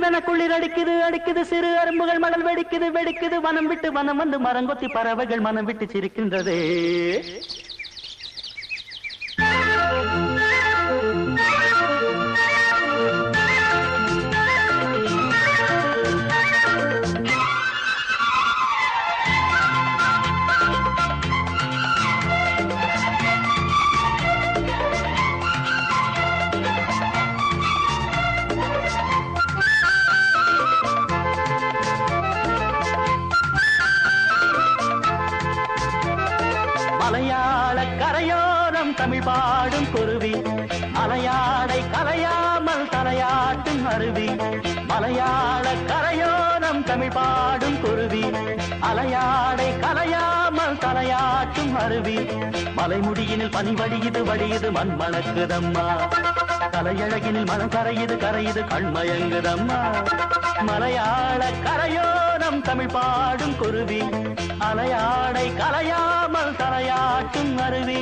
சில்லென குளிர் அடிக்குது அடிக்குது சிறு அரும்புகள் மணல் வெடிக்குது வெடிக்குது வனம் விட்டு வனம் வந்து மரங்கொத்தி பறவைகள் மனம் விட்டு சிரிக்கின்றது மலையாள கரையோரம் தமிழ் பாடும் குருவி மலையாளை கலையாமல் தலையாட்டும் அருவி மலையாள கரையோரம் தமிழ் பாடும் குருவி அலையாடை கலையாமல் தலையாட்டும் அருவி மலைமுடியினில் பனி வடியுது வடியுது மண் மணக்குதம்மா கலையழகினில் மனம் கரையுது கரையுது கண்மயங்குதம்மா மலையாள கரையோரம் தமிழ் பாடும் குருவி அலையாடை கலையாமல் தலையாட்டும் அருவி